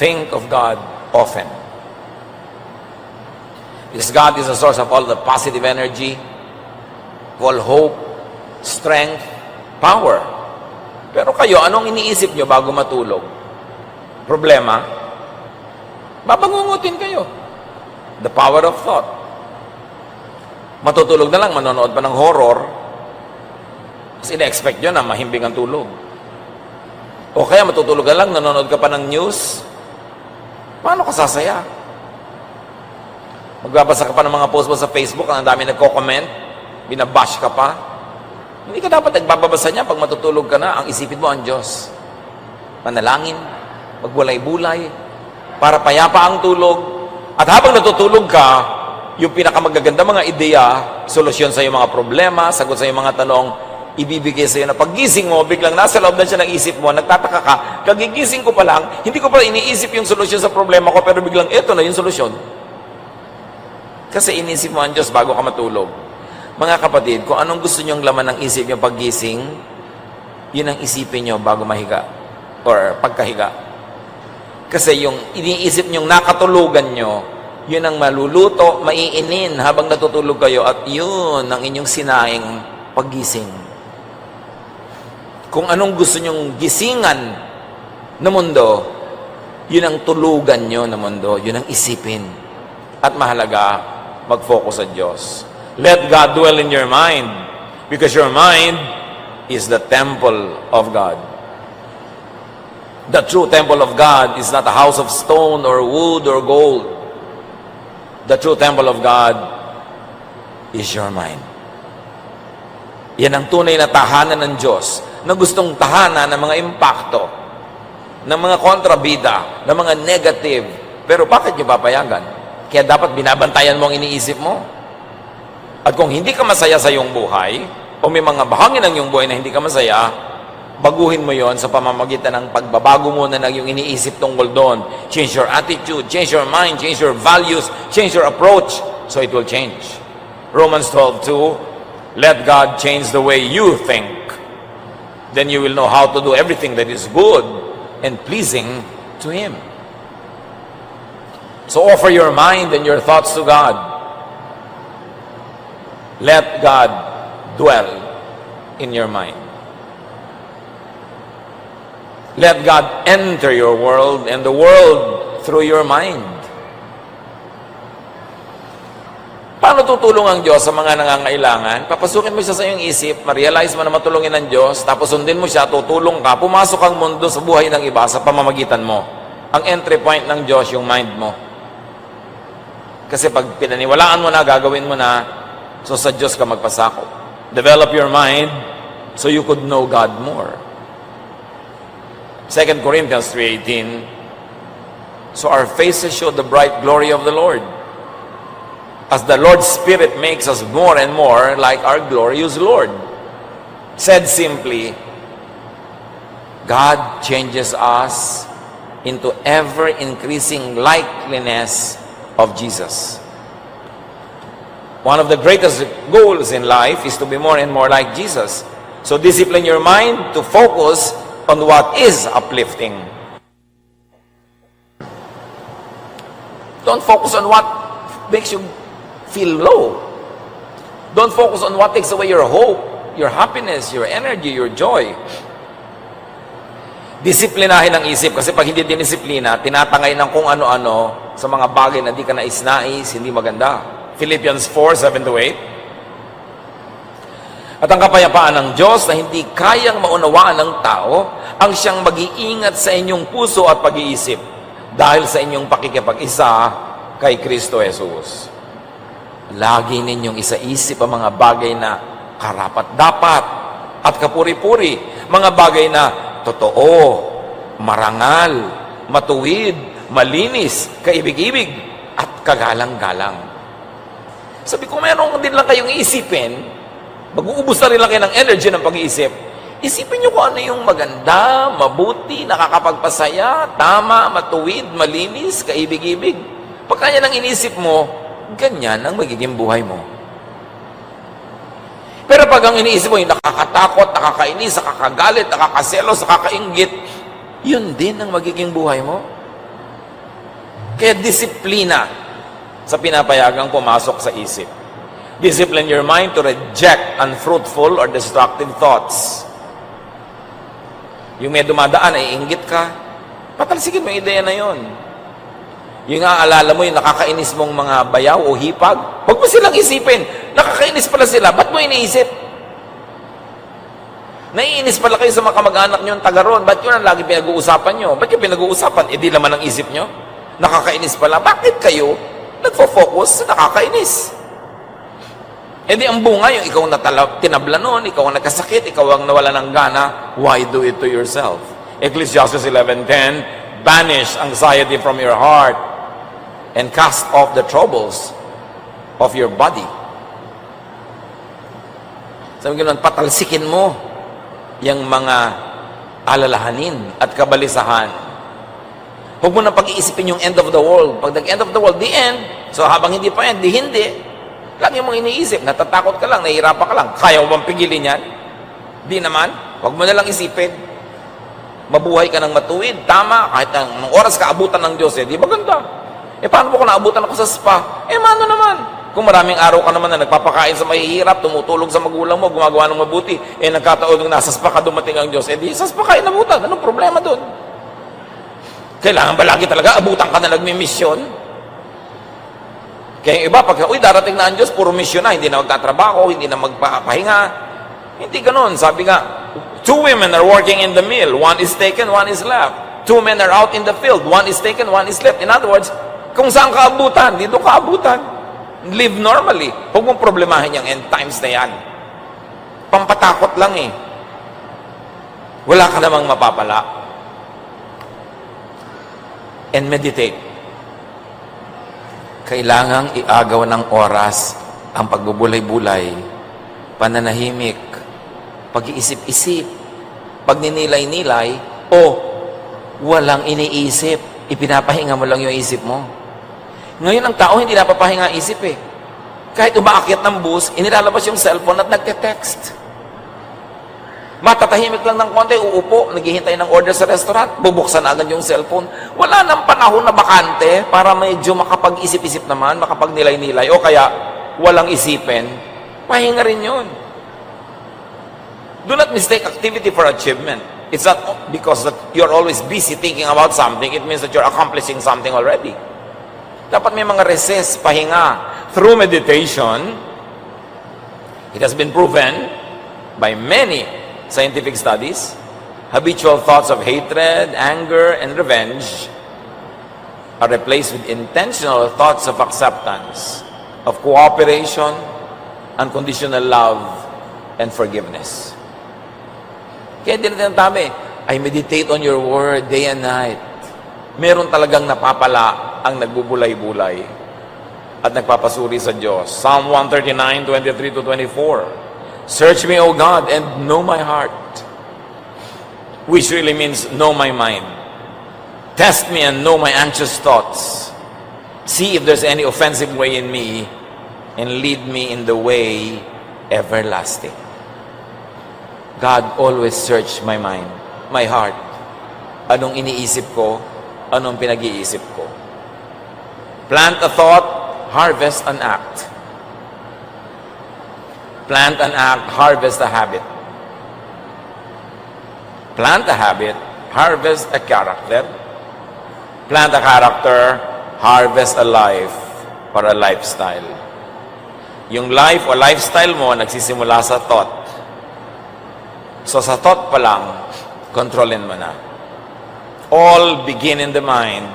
Think of God often. Because God is the source of all the positive energy, all hope, strength, power. Pero kayo, anong iniisip nyo bago matulog? Problema? Babangungutin kayo. The power of thought. Matutulog na lang, manonood pa ng horror, kasi ina-expect nyo na mahimbing ang tulog. O kaya matutulog ka lang, nanonood ka pa ng news, paano ka sasaya? Magbabasa ka pa ng mga post mo sa Facebook, ang dami nagko-comment, binabash ka pa. Hindi ka dapat nagbababasa niya pag matutulog ka na, ang isipin mo ang Diyos. Manalangin, magbulay-bulay, para payapa ang tulog. At habang natutulog ka, yung pinakamagaganda mga ideya, solusyon sa iyong mga problema, sagot sa iyong mga tanong, ibibigay sa iyo na paggising mo, biglang nasa loob na siya ng isip mo, nagtataka ka, kagigising ko pa lang, hindi ko pa iniisip yung solusyon sa problema ko, pero biglang eto na yung solusyon. Kasi inisip mo ang Diyos bago ka matulog. Mga kapatid, kung anong gusto nyong laman ng isip nyo paggising, yun ang isipin nyo bago mahiga or pagkahiga. Kasi yung iniisip nyong nakatulugan nyo, yun ang maluluto, maiinin habang natutulog kayo, at yun ang inyong sinaing paggising. Kung anong gusto nyong gisingan na mundo, yun ang tulugan nyo na mundo, yun ang isipin. At mahalaga, mag-focus sa Diyos. Let God dwell in your mind, because your mind is the temple of God. The true temple of God is not a house of stone or wood or gold. The true temple of God is your mind. Yan ang tunay na tahanan ng Diyos. na gustong tahanan ng mga impakto, ng mga kontrabida, ng mga negative. Pero bakit nyo papayagan? Kaya dapat binabantayan mo ang iniisip mo. At kung hindi ka masaya sa iyong buhay, o may mga bahagi ng iyong buhay na hindi ka masaya, baguhin mo yon sa pamamagitan ng pagbabago mo na ng iyong iniisip tungkol doon. Change your attitude, change your mind, change your values, change your approach, so it will change. Romans 12:2, let God change the way you think. Then you will know how to do everything that is good and pleasing to Him. So offer your mind and your thoughts to God. Let God dwell in your mind. Let God enter your world and the world through your mind. Paano tutulong ang Diyos sa mga nangangailangan? Papasukin mo siya sa iyong isip, ma-realize mo na matulungin ng Diyos, tapos sundin mo siya, tutulong ka, pumasok ang mundo sa buhay ng iba sa pamamagitan mo. Ang entry point ng Diyos, yung mind mo. Kasi pag pinaniwalaan mo na, gagawin mo na, so sa Diyos ka magpasakop. Develop your mind so you could know God more. 2 Corinthians 3:18, so our faces show the bright glory of the Lord, as the Lord's Spirit makes us more and more like our glorious Lord. Said simply, God changes us into ever-increasing likeness of Jesus. One of the greatest goals in life is to be more and more like Jesus. So discipline your mind to focus on what is uplifting. Don't focus on what makes you feel low. Don't focus on what takes away your hope, your happiness, your energy, your joy. Disiplinahin ang isip kasi pag hindi dinisiplina, tinatangay ng kung ano-ano sa mga bagay na hindi ka nais-nais, hindi maganda. Philippians 4:7-8. At ang kapayapaan ng Diyos na hindi kayang maunawaan ng tao, ang siyang mag-iingat sa inyong puso at pag-iisip dahil sa inyong pakikipag-isa kay Kristo Jesus. Lagi ninyong isaisip ang mga bagay na karapat-dapat at kapuri-puri, mga bagay na totoo, marangal, matuwid, malinis, kaibig-ibig, at kagalang-galang. Sabi ko, meron din lang kayong iisipin, mag-uubos na rin lang kayo ng energy ng pag-iisip. Isipin nyo kung ano yung maganda, mabuti, nakakapagpasaya, tama, matuwid, malinis, kaibig-ibig. Pagka yan ang inisip mo, ganyan ang magiging buhay mo. Pero pag ang iniisip mo yung nakakatakot, nakakainis, nakakagalit, nakakaselos, nakakainggit, yun din ang magiging buhay mo. Kaya disiplina sa pinapayagang pumasok sa isip. Discipline your mind to reject unfruitful or destructive thoughts. Yung may dumadaan ay inggit ka, patalsikin mo yung ideya na yun. Yung aalala mo yung nakakainis mong mga bayaw o hipag, huwag mo silang isipin. Nakakainis pala sila, ba't mo iniisip? Naiinis pala kayo sa mga kamag-anak nyo yung taga ron, ba't yun ang lagi pinag-uusapan nyo? Ba't yung pinag-uusapan? Di laman ang isip nyo? Nakakainis pala, bakit kayo nagfo-focus sa nakakainis? Di ang bunga yung ikaw na tinabla nun, ikaw ang nagkasakit, ikaw ang nawala ng gana, why do it to yourself? Ecclesiastes 11:10, banish anxiety from your heart and cast off the troubles of your body. Sabi ko nun, patalsikin mo yung mga alalahanin at kabalisahan. Huwag mo na pag-iisipin yung end of the world. Pag nag-end of the world, the end. So habang hindi pa end, di hindi. Lagi mong iniisip, natatakot ka lang, nahihirapan ka lang. Kaya mo bang pigilin yan? Di naman. Huwag mo na lang isipin. Mabuhay ka ng matuwid, tama, kahit ang oras ka abutan ng Diyos, di ba ganda? Paano mo kung naabutan ako sa spa? Mano naman. Kung maraming araw ka naman na nagpapakain sa mahihirap, tumutulong sa magulang mo, gumagawa ng mabuti, nagkataon nung nasa spa ka dumating ang Diyos, di sa spa ka inabutan. Anong problema doon? Kailangan ba lagi talaga abutan ka na nagmi-mission? Kaya yung iba, pag darating na ang Diyos, puro mission na, hindi na magtatrabaho, hindi na magpapahinga. Hindi ganun. Sabi nga, 2 women are working in the mill. One is taken, one is left. 2 men are out in the field. One is taken, one is left. In other words, kung saan ka abutan, dito ka abutan. Live normally. Huwag mong problemahin yung end times na yan. Pampatakot lang Wala ka namang mapapala. And meditate. Kailangang iagaw ng oras ang pagbubulay-bulay, pananahimik, pag-iisip-isip, pagninilay-nilay, o walang iniisip. Ipinapahinga mo lang yung isip mo. Ngayon, ang tao hindi napapahinga ang isip eh. Kahit umaakyat ng bus, inilalabas yung cellphone at nagte-text. Matatahimik lang ng konti, uupo, naghihintay ng order sa restaurant, bubuksan agad yung cellphone. Wala nang panahon na bakante para medyo makapag-isip-isip naman, makapagnilay-nilay, o kaya walang isipin. Pahinga rin yun. Do not mistake activity for achievement. It's not because that you're always busy thinking about something, it means that you're accomplishing something already. Dapat may mga recess, pahinga. Through meditation, it has been proven by many scientific studies, habitual thoughts of hatred, anger, and revenge are replaced with intentional thoughts of acceptance, of cooperation, unconditional love, and forgiveness. Kaya din natin tabi, I meditate on your word day and night. Meron talagang napapala ang nagbubulay-bulay at nagpapasuri sa Diyos. Psalm 139, 23-24. Search me, O God, and know my heart, which really means know my mind. Test me and know my anxious thoughts. See if there's any offensive way in me, and lead me in the way everlasting. God always search my mind, my heart. Anong iniisip ko? Anong pinag-iisip ko? Plant a thought, harvest an act. Plant an act, harvest a habit. Plant a habit, harvest a character. Plant a character, harvest a life or a lifestyle. Yung life o lifestyle mo nagsisimula sa thought. So sa thought pa lang, kontrolin mo na. All begin in the mind.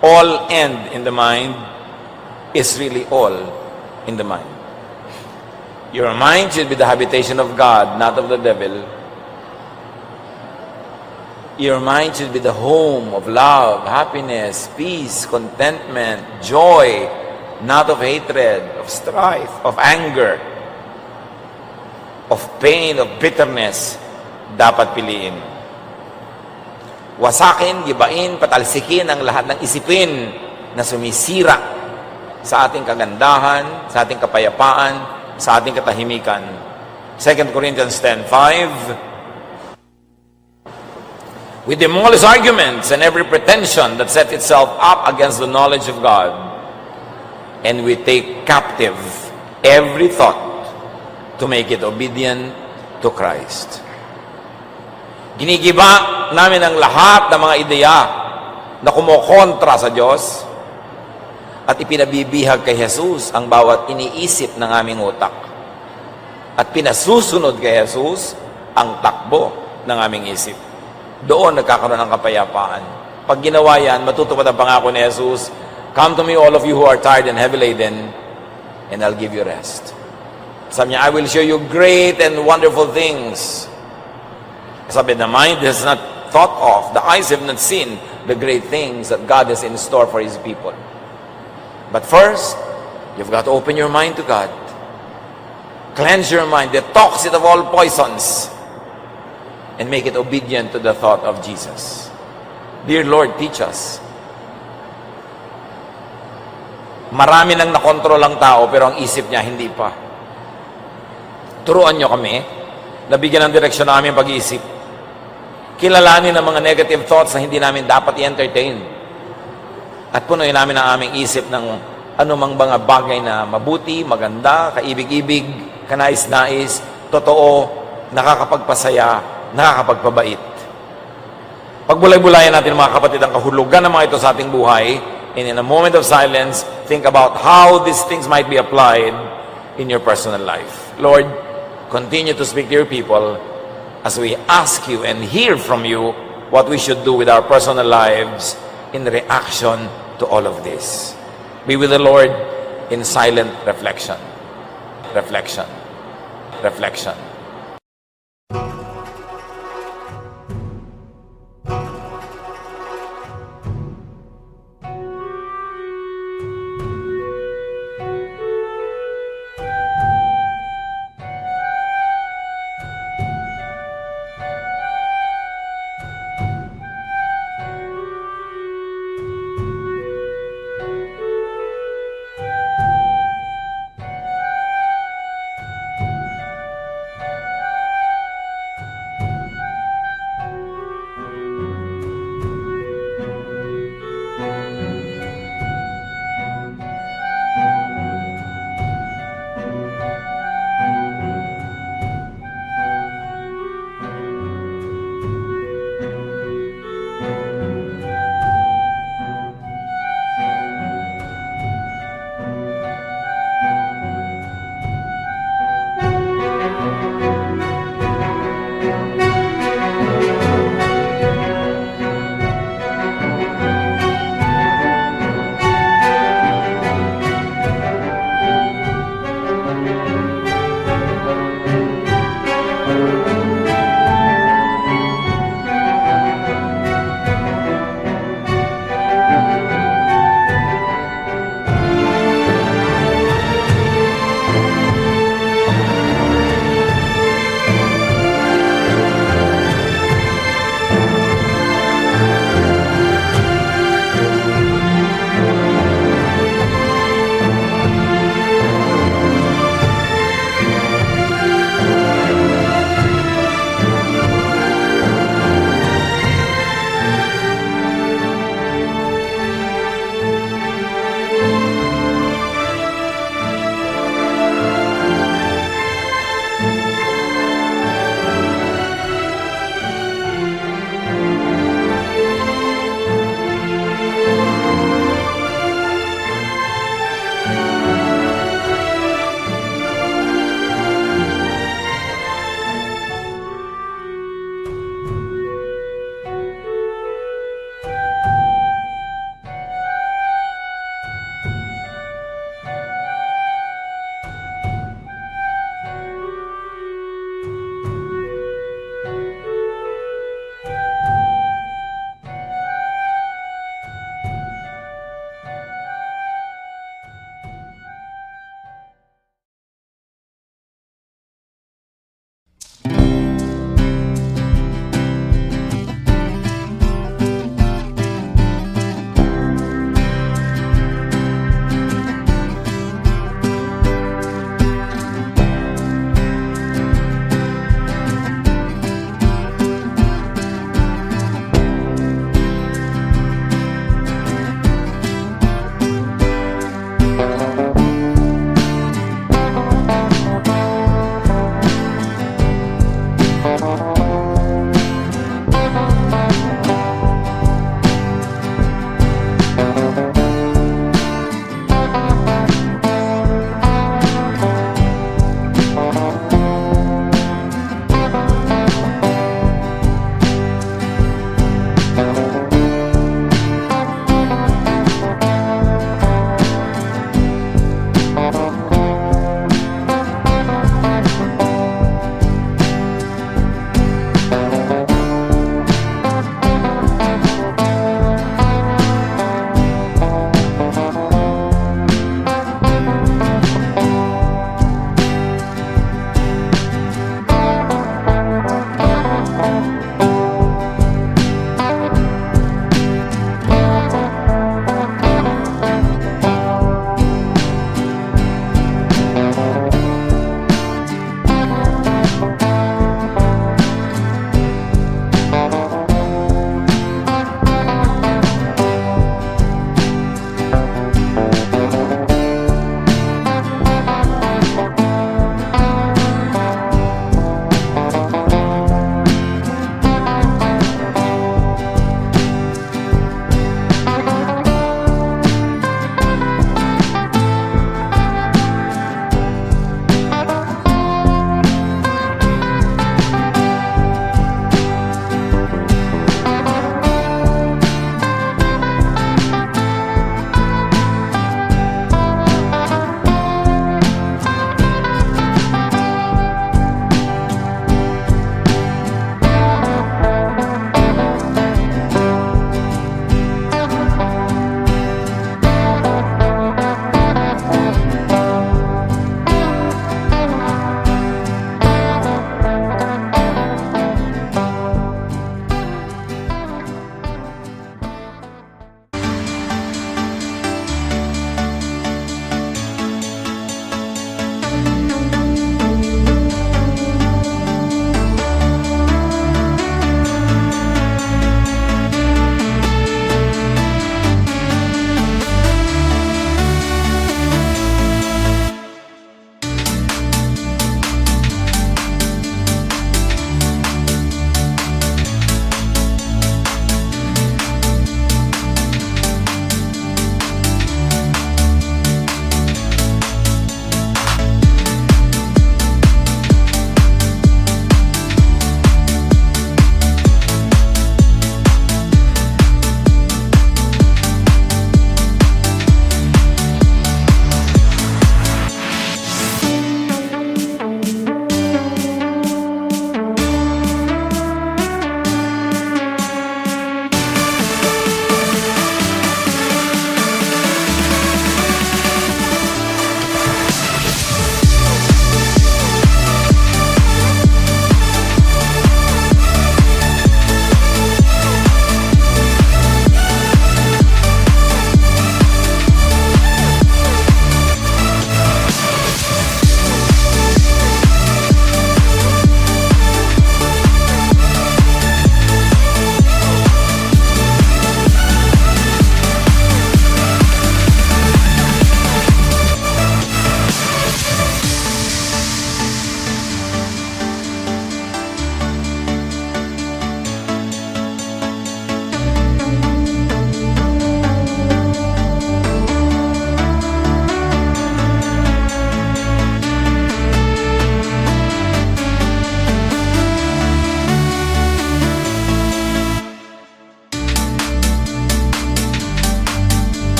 All end in the mind is really all in the mind. Your mind should be the habitation of God, not of the devil. Your mind should be the home of love, happiness, peace, contentment, joy, not of hatred, of strife, of anger, of pain, of bitterness. Dapat piliin. Wasakin, gibain, patalsikin ang lahat ng isipin na sumisira sa ating kagandahan, sa ating kapayapaan, sa ating katahimikan. 2 Corinthians 10:5. We demolish arguments and every pretension that sets itself up against the knowledge of God, and we take captive every thought to make it obedient to Christ. Ginigiba namin ang lahat ng mga ideya na kumokontra sa Diyos at ipinabibihag kay Jesus ang bawat iniisip ng aming utak. At pinasusunod kay Jesus ang takbo ng aming isip. Doon nagkakaroon ng kapayapaan. Pag ginawa yan, matutupad ang pangako ni Jesus, come to me all of you who are tired and heavy laden, and I'll give you rest. Sabi niya, I will show you great and wonderful things. Sabi, the mind has not thought of, the eyes have not seen the great things that God has in store for His people. But first, you've got to open your mind to God. Cleanse your mind, detox it of all poisons, and make it obedient to the thought of Jesus. Dear Lord, teach us. Marami nang nakontrol ang tao, pero ang isip niya hindi pa. Turuan niyo kami, nabigyan ng direksyon namin pag-iisip. Kilalanin ang mga negative thoughts na hindi namin dapat i-entertain. At punuin namin ang aming isip ng anumang mga bagay na mabuti, maganda, kaibig-ibig, kanais-nais, totoo, nakakapagpasaya, nakakapagpabait. Pagbulay-bulayan natin mga kapatid ang kahulugan ng mga ito sa ating buhay, and in a moment of silence, think about how these things might be applied in your personal life. Lord, continue to speak to your people as we ask you and hear from you what we should do with our personal lives in reaction to all of this. Be with the Lord in silent reflection. Reflection. Reflection.